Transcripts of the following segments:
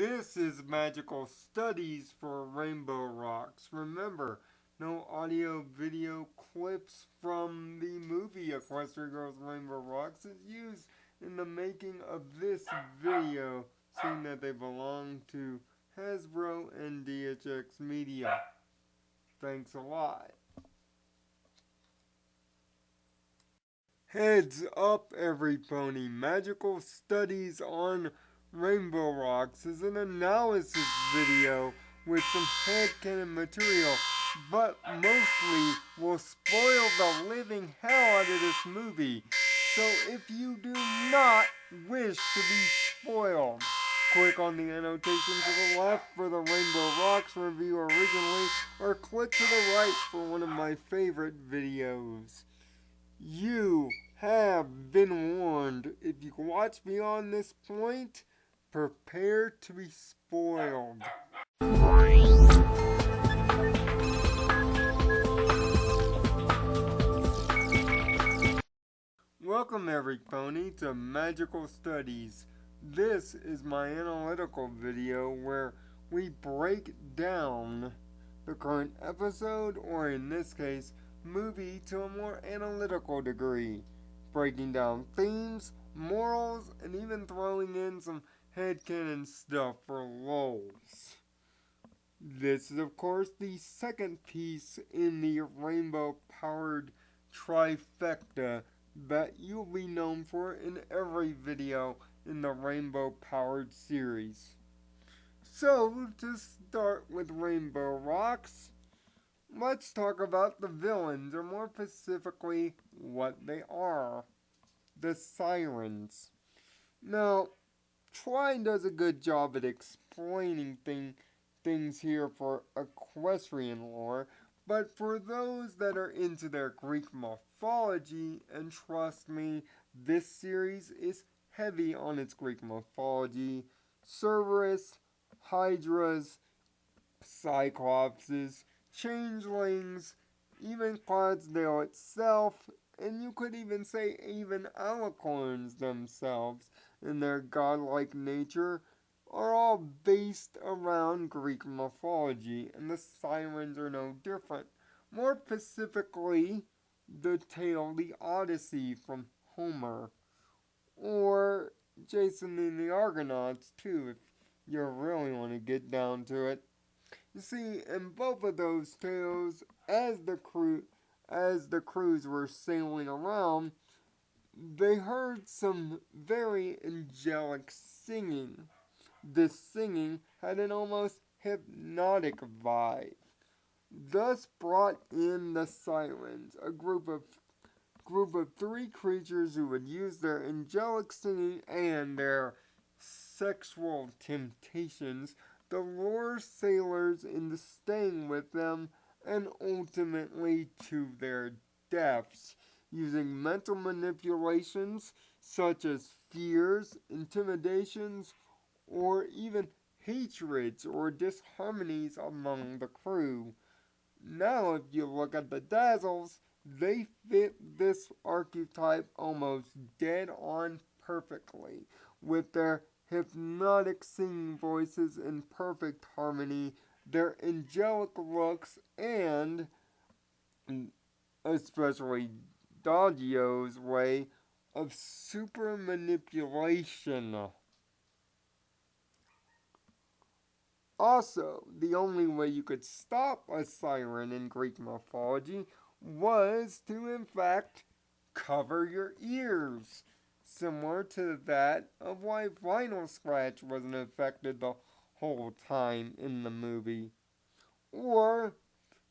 This is Magical Studies for Rainbow Rocks. Remember, no audio video clips from the movie Equestria Girls Rainbow Rocks is used in the making of this video, seeing that they belong to Hasbro and DHX Media. Thanks a lot. Heads up, every pony. Magical Studies on Rainbow Rocks is an analysis video with some headcanon material, but mostly will spoil the living hell out of this movie. So if you do not wish to be spoiled, click on the annotation to the left for the Rainbow Rocks review originally, or click to the right for one of my favorite videos. You have been warned. If you watch beyond this point, prepare to be spoiled. Welcome, every pony, to Magical Studies. This is my analytical video where we break down the current episode, or in this case, movie, to a more analytical degree, breaking down themes, morals, and even throwing in some headcanon stuff for lulz. This is, of course, the second piece in the rainbow-powered trifecta that you'll be known for in every video in the rainbow-powered series. So, to start with Rainbow Rocks, let's talk about the villains, or more specifically, what they are. The Sirens. Now, Troy does a good job at explaining things here for equestrian lore, but for those that are into their Greek mythology, and trust me, this series is heavy on its Greek mythology, Cerberus, Hydras, Cyclopses, changelings, even Clydesdale itself, and you could even say even alicorns themselves, in their godlike nature, are all based around Greek mythology, and the sirens are no different. More specifically, the tale The Odyssey from Homer, or Jason and the Argonauts too, if you really want to get down to it. You see, in both of those tales, as the crews were sailing around, they heard some very angelic singing. This singing had an almost hypnotic vibe, thus brought in the sirens, a group of three creatures who would use their angelic singing and their sexual temptations to lure sailors into staying with them, and ultimately to their deaths, using mental manipulations such as fears, intimidations, or even hatreds or disharmonies among the crew. Now, if you look at the Dazzles, they fit this archetype almost dead on perfectly, with their hypnotic singing voices in perfect harmony, their angelic looks, and especially Daggio's way of super manipulation. Also, the only way you could stop a siren in Greek mythology was to, in fact, cover your ears, similar to that of why Vinyl Scratch wasn't affected the whole time in the movie. Or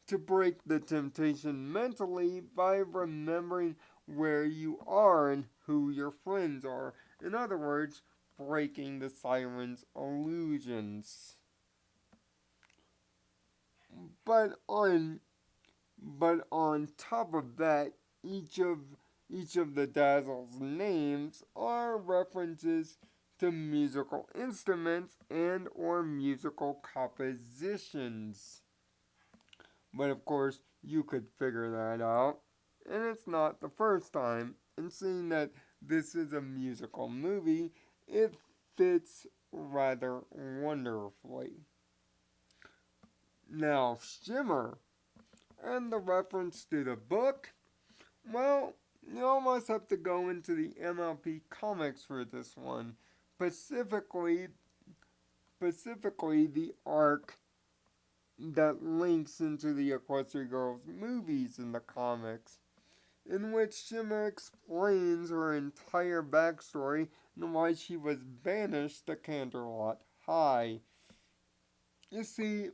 to break the temptation mentally by remembering where you are and who your friends are. In other words, breaking the siren's illusions. But on top of that, each of the Dazzle's names are references to musical instruments and or musical compositions. But of course, you could figure that out, and it's not the first time. And seeing that this is a musical movie, it fits rather wonderfully. Now, Shimmer, and the reference to the book, well, you almost have to go into the MLP comics for this one. Specifically, specifically the arc that links into the Equestria Girls movies in the comics, in which Shimmer explains her entire backstory and why she was banished to Canterlot High. You see,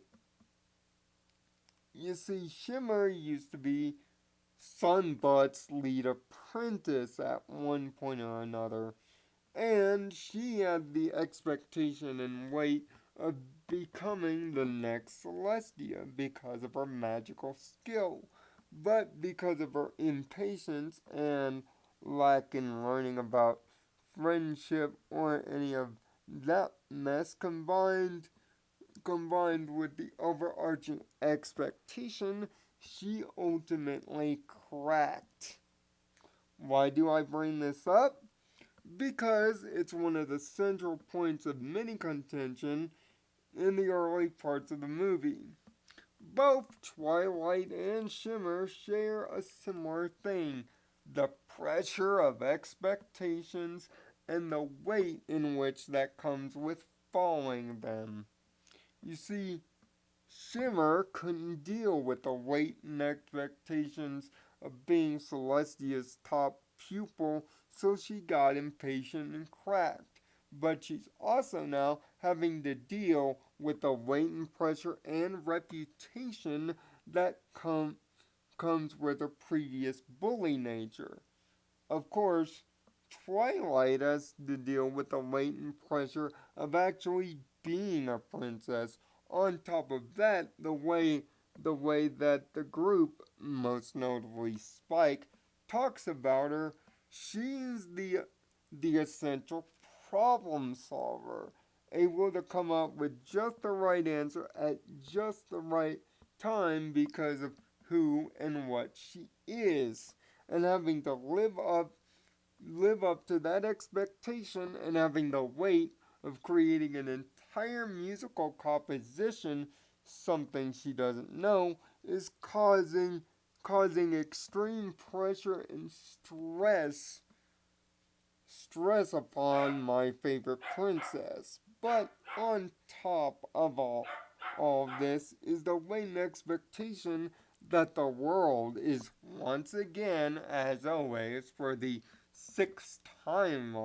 Shimmer used to be Sunbutt's lead apprentice at one point or another, and she had the expectation and weight of becoming the next Celestia because of her magical skill. But because of her impatience and lack in learning about friendship or any of that mess combined with the overarching expectation, she ultimately cracked. Why do I bring this up? Because it's one of the central points of many contention in the early parts of the movie. Both Twilight and Shimmer share a similar thing: the pressure of expectations and the weight in which that comes with following them. You see, Shimmer couldn't deal with the weight and expectations of being Celestia's top pupil, so she got impatient and cracked. But she's also now having to deal with the weight and pressure and reputation that comes with her previous bully nature. Of course, Twilight has to deal with the latent pressure of actually being a princess. On top of that, the way that the group, most notably Spike, talks about her, she's the essential problem solver, able to come up with just the right answer at just the right time because of who and what she is, and having to live up to that expectation and having the weight of creating an entire musical composition, something she doesn't know, is causing extreme pressure and stress upon my favorite princess. But on top of all of this is the weighted expectation that the world is once again, as always, for the sixth time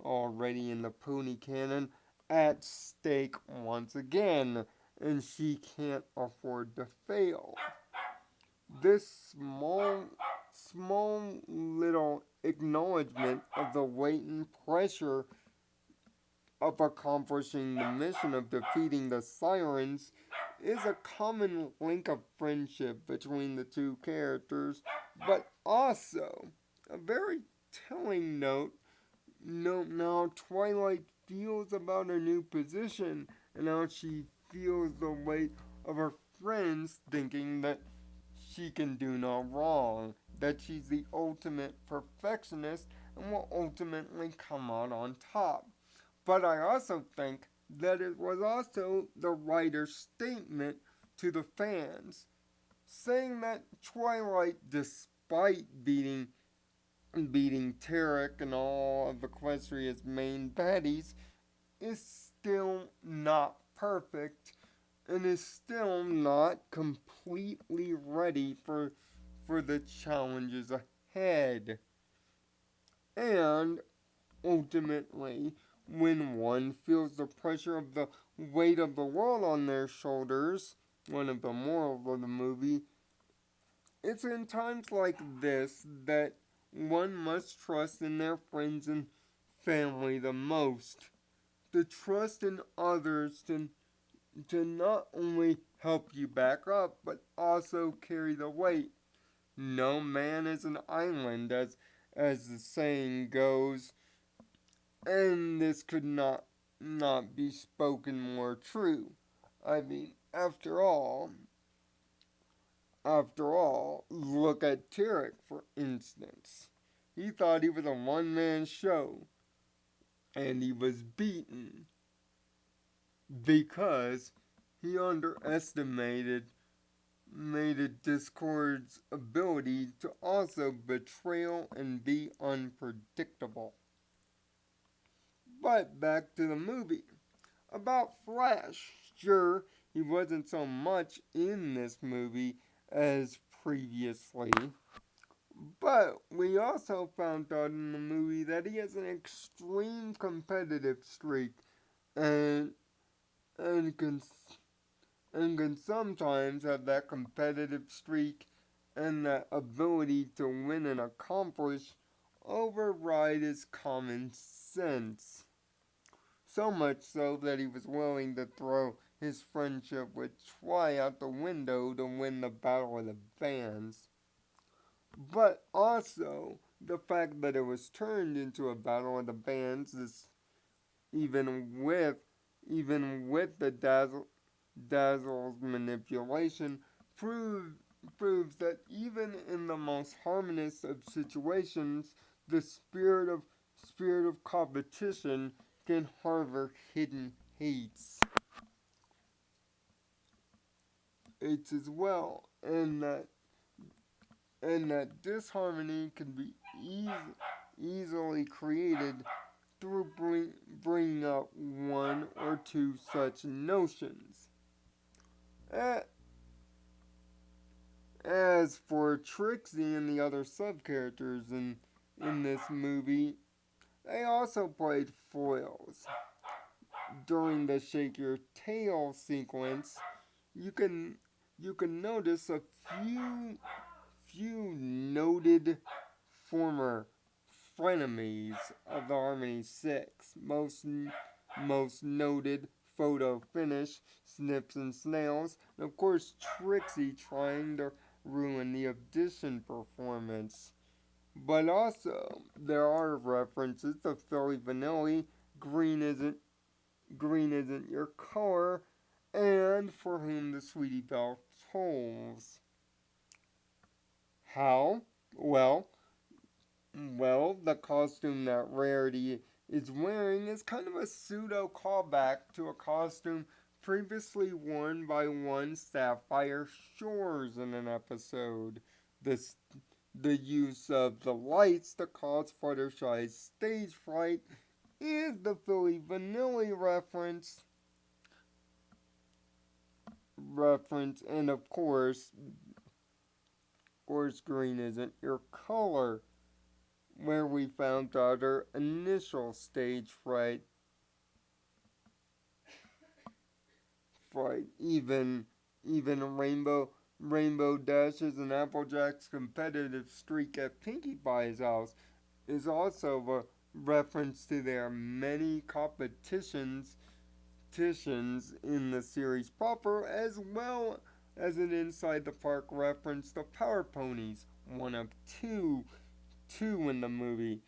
already in the pony canon, at stake once again, and she can't afford to fail. This small little acknowledgement of the weight and pressure of accomplishing the mission of defeating the sirens is a common link of friendship between the two characters, but also a very telling note now Twilight feels about her new position and how she feels the weight of her friends thinking that she can do no wrong, that she's the ultimate perfectionist and will ultimately come out on top. But I also think that it was also the writer's statement to the fans, saying that Twilight, despite beating Tarek and all of Equestria's main baddies, is still not perfect and is still not completely ready for the challenges ahead. And ultimately, when one feels the pressure of the weight of the world on their shoulders, one of the morals of the movie, it's in times like this that one must trust in their friends and family the most. To trust in others to not only help you back up, but also carry the weight. No man is an island, as the saying goes, and this could not be spoken more true. I mean, after all, look at Tarek for instance. He thought he was a one man show, and he was beaten. because he underestimated Discord's ability to also betrayal and be unpredictable. But back to the movie. About Flash, sure, he wasn't so much in this movie as previously, but we also found out in the movie that he has an extreme competitive streak and and can and can sometimes have that competitive streak and that ability to win and accomplish override his common sense. So much so that he was willing to throw his friendship with Try out the window to win the Battle of the Bands. But also, the fact that it was turned into a Battle of the Bands is even with the Dazzle's manipulation proves that even in the most harmonious of situations, the spirit of competition can harbor hidden hates as well, and that disharmony can be easily created through bringing up one or two such notions. As for Trixie and the other sub characters in this movie, they also played foils. During the shake your tail sequence, you can notice a few noted former frenemies of the Harmony Six. Most noted photo finish, Snips and Snails, and of course Trixie trying to ruin the audition performance. But also, there are references to Philly Vanilli, Green Isn't Your Color, and For Whom the Sweetie Belle Tolls. How? Well, the costume that Rarity is wearing is kind of a pseudo callback to a costume previously worn by one Sapphire Shores in an episode. This the use of the lights to cause Fluttershy's stage fright is the Philly Vanilli reference, and of course, green isn't your color, where we found out her initial stage fright, even Rainbow Dashes and Applejack's competitive streak at Pinkie Pie's house is also a reference to their many competitions in the series proper, as well as an inside the park reference to Power Ponies, one of two in the movie.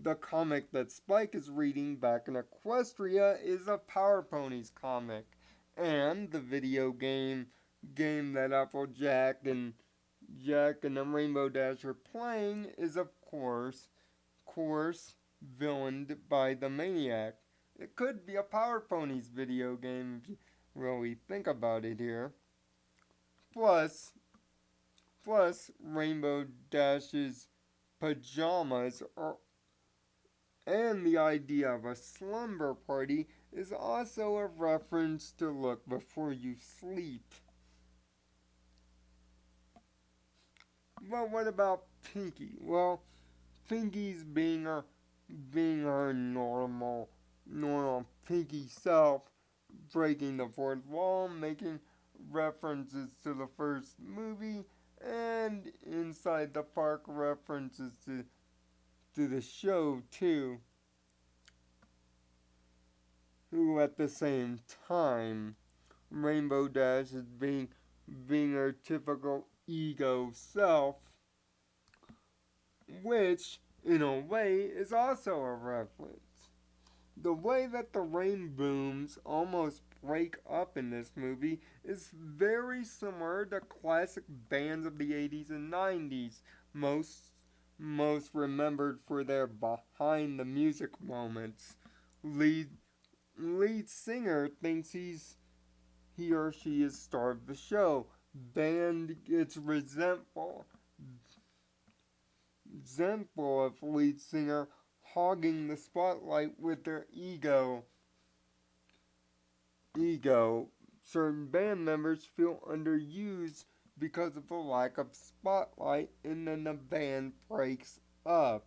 The comic that Spike is reading back in Equestria is a Power Ponies comic, and the video game that Jack and the Rainbow Dash are playing is of course villained by the Maniac. It could be a Power Ponies video game if you really think about it here. Plus, Rainbow Dash's pajamas are, and the idea of a slumber party is also a reference to look before you sleep. But what about Pinkie? Well, Pinkie's being her normal Pinkie self, breaking the fourth wall, making references to the first movie, and inside the park references to the show too. Who at the same time, Rainbow Dash is being her typical ego self, which in a way is also a reference. The way that the rain booms almost break up in this movie is very similar to classic bands of the 80s and 90s, most remembered for their behind the music moments, lead lead singer thinks he or she is star of the show. Band gets resentful of lead singer hogging the spotlight with their ego. Certain band members feel underused because of the lack of spotlight, and then the band breaks up.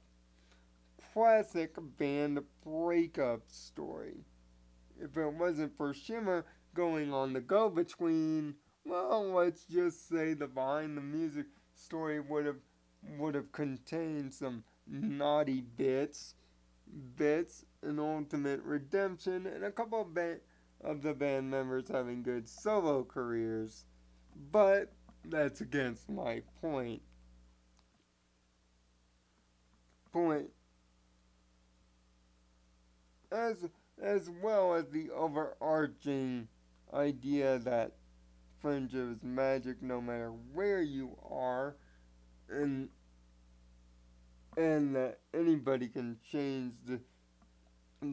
Classic band breakup story. If it wasn't for Shimmer going on the go between, well, let's just say the behind the music story would have contained some naughty bits, an ultimate redemption, and a couple of the band members having good solo careers. But that's against my point. As as well as the overarching idea that friendship is magic no matter where you are, and that anybody can change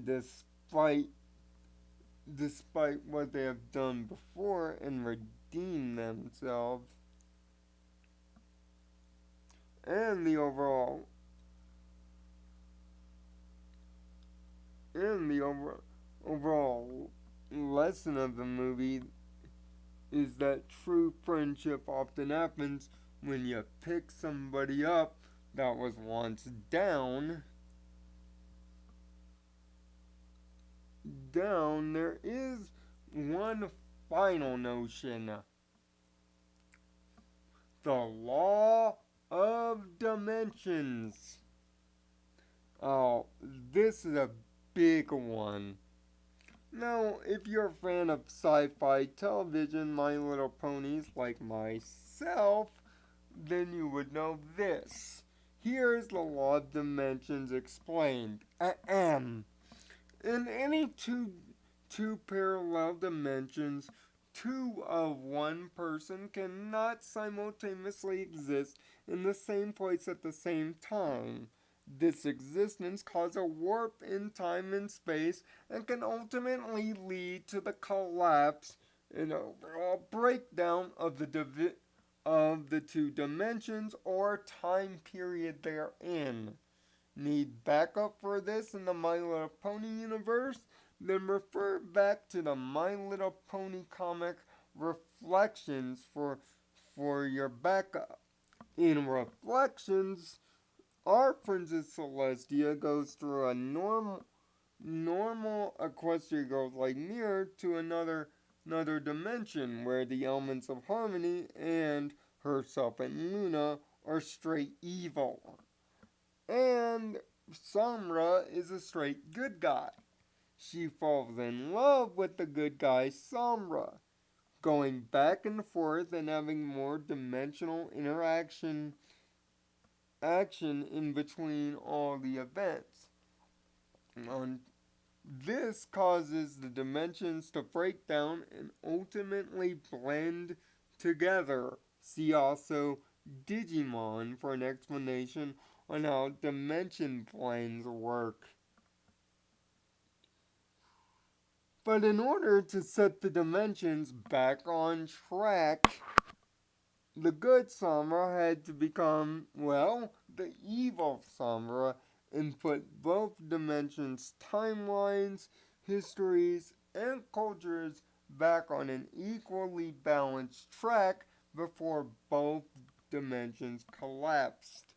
despite what they have done before and redeem themselves, and the overall lesson of the movie is that true friendship often happens when you pick somebody up that was once down. There is one final notion: the law of dimensions. Oh, this is a big one. Now, if you're a fan of sci-fi television, My Little Ponies, like myself, then you would know this. Here's the law of dimensions explained. Ahem. In any two parallel dimensions, two of one person cannot simultaneously exist in the same place at the same time. This existence causes a warp in time and space and can ultimately lead to the collapse and overall breakdown of the two dimensions or time period they're in. Need backup for this in the My Little Pony universe? Then refer back to the My Little Pony comic Reflections for your backup. In Reflections, our Princess Celestia goes through a normal Equestria Girls like mirror to another dimension where the elements of harmony and herself and Luna are straight evil. And Samra is a straight good guy. She falls in love with the good guy Samra, going back and forth and having more dimensional action in between all the events. On This causes the dimensions to break down and ultimately blend together. See also Digimon for an explanation on how dimension planes work. But in order to set the dimensions back on track, the good Samura had to become, well, the evil Samura and put both dimensions' timelines, histories, and cultures back on an equally balanced track before both dimensions collapsed.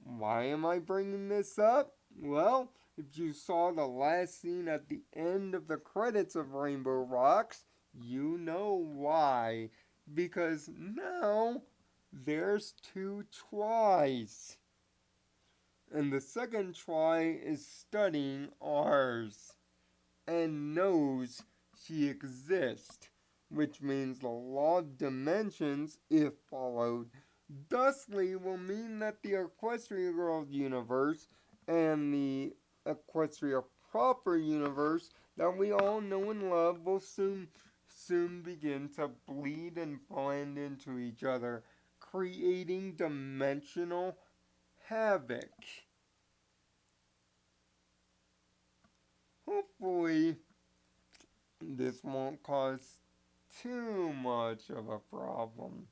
Why am I bringing this up? Well, if you saw the last scene at the end of the credits of Rainbow Rocks, you know why. Because now there's two tries. And the second try is studying ours and knows she exists, which means the law of dimensions, if followed, thusly will mean that the Equestria Girls universe and the Equestria proper universe that we all know and love will soon begin to bleed and blend into each other, creating dimensional havoc. Hopefully, this won't cause too much of a problem.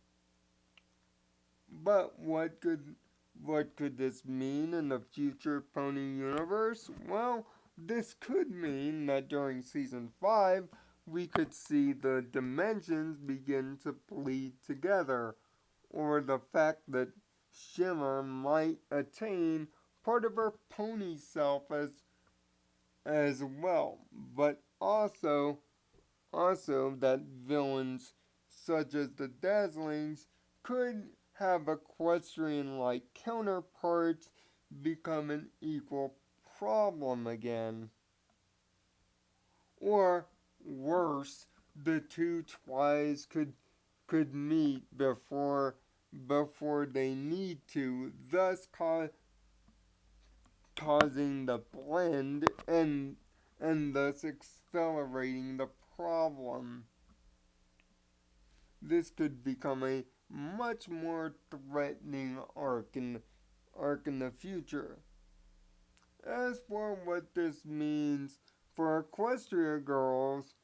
But what could this mean in the future Pony universe? Well, this could mean that during season 5, we could see the dimensions begin to bleed together, or the fact that Shimmer might attain part of her pony self as well, but also that villains such as the Dazzlings could have equestrian like counterparts become an equal problem again. Or worse, the two twice could meet before they need to, thus causing the blend and thus accelerating the problem. This could become a much more threatening arc in the future. As for what this means for Equestria girls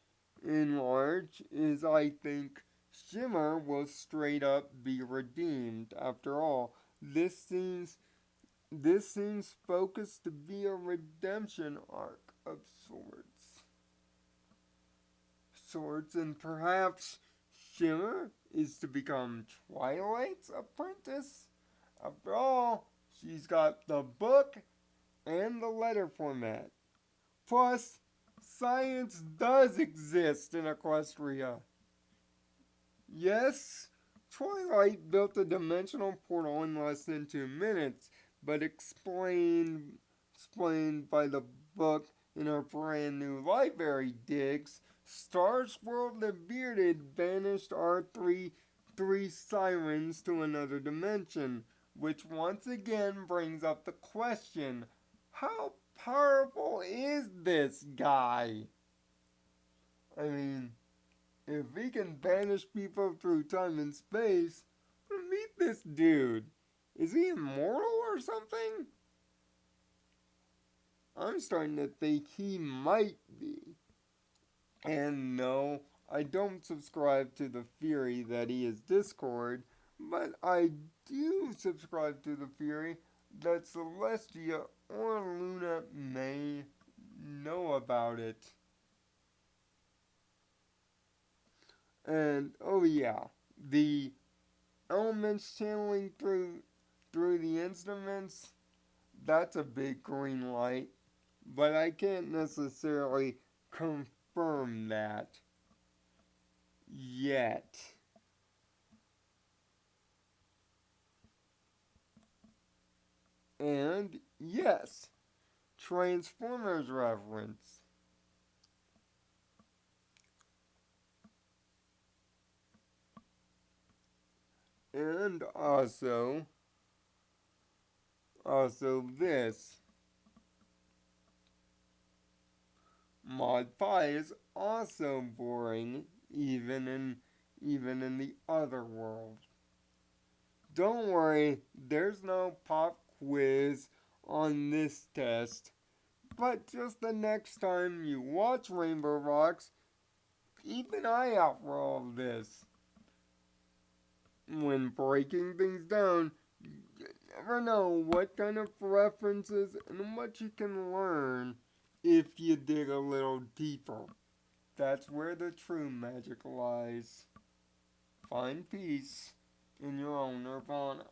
in large is I think Shimmer will straight up be redeemed. After all, this seems focused to be a redemption arc of sorts, and perhaps Shimmer is to become Twilight's apprentice. After all, she's got the book and the letter format. Plus, science does exist in Equestria. Yes, Twilight built a dimensional portal in less than 2 minutes, but explained by the book in her brand new library digs, Starsworld the Bearded banished our three sirens to another dimension, which once again brings up the question, how powerful is this guy? I mean, if he can banish people through time and space, meet this dude. Is he immortal or something? I'm starting to think he might be. And no, I don't subscribe to the theory that he is Discord, but I do subscribe to the theory that Celestia or Luna may know about it. And oh yeah, the elements channeling through the instruments, that's a big green light, but I can't necessarily confirm that yet. And yes, Transformers reference. And also this. Mod Pi is also boring even in the other world. Don't worry, there's no pop quiz on this test. But just the next time you watch Rainbow Rocks, keep an eye out for all of this. When breaking things down, you never know what kind of references and what you can learn if you dig a little deeper. That's where the true magic lies. Find peace in your own nirvana.